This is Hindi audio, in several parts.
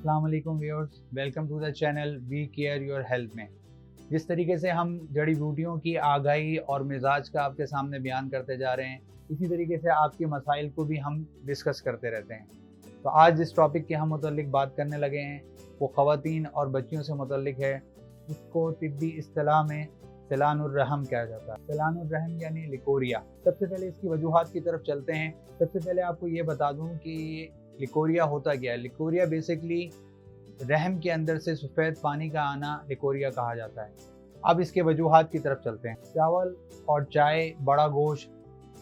अस्सलाम वालेकुम viewers, welcome to the channel we care your health में। जिस तरीके से हम जड़ी बूटियों की आगाही और मिजाज का आपके सामने बयान करते जा रहे हैं, इसी तरीके से आपके मसाइल को भी हम डिस्कस करते रहते हैं। तो आज जिस टॉपिक के हम मुतल्लिक बात करने लगे हैं वो ख़वातीन और बच्चियों से मुतल्लिक है, जिसको तिब्बी इस्तिलाह में सैलानुर रहम कहा जाता है। सैलानुर रहम यानी लिकोरिया। सबसे पहले इसकी वजूहात की तरफ चलते हैं। सबसे पहले आपको ये बता दूं कि लिकोरिया होता क्या है। लिकोरिया बेसिकली रहम के अंदर से सफ़ेद पानी का आना लिकोरिया कहा जाता है। अब इसके वजूहात की तरफ चलते हैं। चावल और चाय, बड़ा गोश्त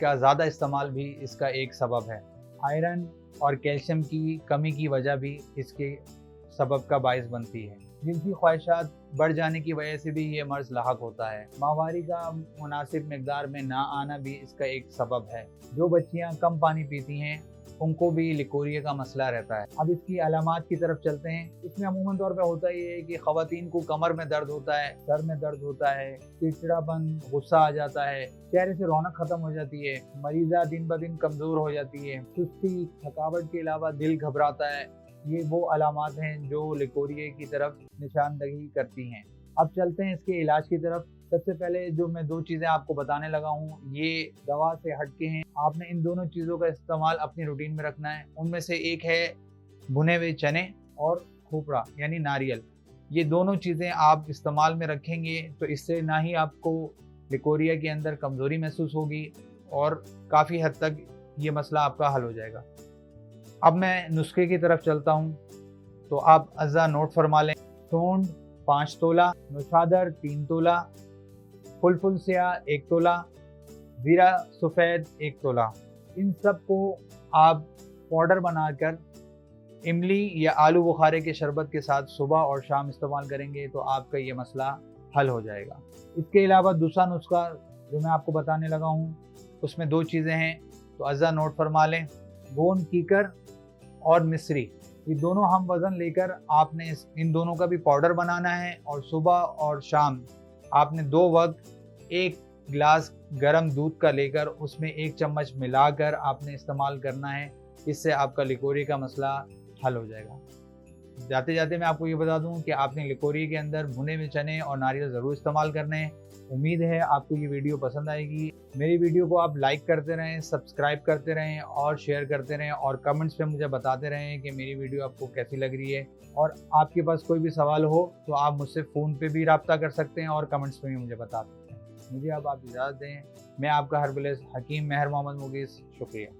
का ज़्यादा इस्तेमाल भी इसका एक सबब है। आयरन और कैल्शियम की कमी की वजह भी इसके सबब का बायस बनती है। जिनसी ख्वाहिशात बढ़ जाने की वजह से भी ये मर्ज़ लाहक होता है। माहवारी का मुनासिब मकदार में ना आना भी इसका एक सबब है। जो बच्चियाँ कम पानी पीती हैं उनको भी लिकोरिया का मसला रहता है। अब इसकी अलामात की तरफ चलते हैं। इसमें अमूमन तौर पे होता ये है कि ख़वातीन को कमर में दर्द होता है, सर में दर्द होता है, चिड़चिड़ापन, गुस्सा आ जाता है, चेहरे से रौनक ख़त्म हो जाती है, मरीज़ा दिन ब दिन कमज़ोर हो जाती है, सुस्ती, थकावट के अलावा दिल घबराता है। ये वो अलामात हैं जो लिकोरिया की तरफ निशानदही करती हैं। अब चलते हैं इसके इलाज की तरफ। सबसे पहले जो मैं दो चीज़ें आपको बताने लगा हूँ ये दवा से हटके हैं। आपने इन दोनों चीज़ों का इस्तेमाल अपनी रूटीन में रखना है। उनमें से एक है भुने हुए चने और खोपरा यानी नारियल। ये दोनों चीज़ें आप इस्तेमाल में रखेंगे तो इससे ना ही आपको लिकोरिया के अंदर कमज़ोरी महसूस होगी और काफ़ी हद तक ये मसला आपका हल हो जाएगा। अब मैं नुस्खे की तरफ चलता हूँ, तो आप अज़ा नोट फरमा लें। सोंड 5 तोला, नौशादर 3 तोला, फुल स्याह 1 तोला, ज़ीरा सफ़ेद 1 तोला। इन सब को आप पाउडर बनाकर इमली या आलू बुखारे के शरबत के साथ सुबह और शाम इस्तेमाल करेंगे तो आपका ये मसला हल हो जाएगा। इसके अलावा दूसरा नुस्खा जो मैं आपको बताने लगा हूँ उसमें दो चीज़ें हैं, तो अज़ा नोट फरमा लें। गोंद कीकर और मिश्री, ये दोनों हम वज़न लेकर आपने इन दोनों का भी पाउडर बनाना है और सुबह और शाम आपने 2 वक्त 1 गिलास गर्म दूध का लेकर उसमें 1 चम्मच मिलाकर आपने इस्तेमाल करना है। इससे आपका लिकोरिया का मसला हल हो जाएगा। जाते जाते मैं आपको ये बता दूं कि आपने लिकोरिया के अंदर भुने हुए चने और नारियल ज़रूर इस्तेमाल करने हैं। उम्मीद है आपको ये वीडियो पसंद आएगी। मेरी वीडियो को आप लाइक करते रहें, सब्सक्राइब करते रहें और शेयर करते रहें और कमेंट्स में मुझे बताते रहें कि मेरी वीडियो आपको कैसी लग रही है। और आपके पास कोई भी सवाल हो तो आप मुझसे फ़ोन पे भी रब्ता कर सकते हैं और कमेंट्स में भी मुझे बता सकते हैं। मुझे अब आप इजाज़त दें। मैं आपका हर्बलिस्ट हकीम महर मोहम्मद मुगीस। शुक्रिया।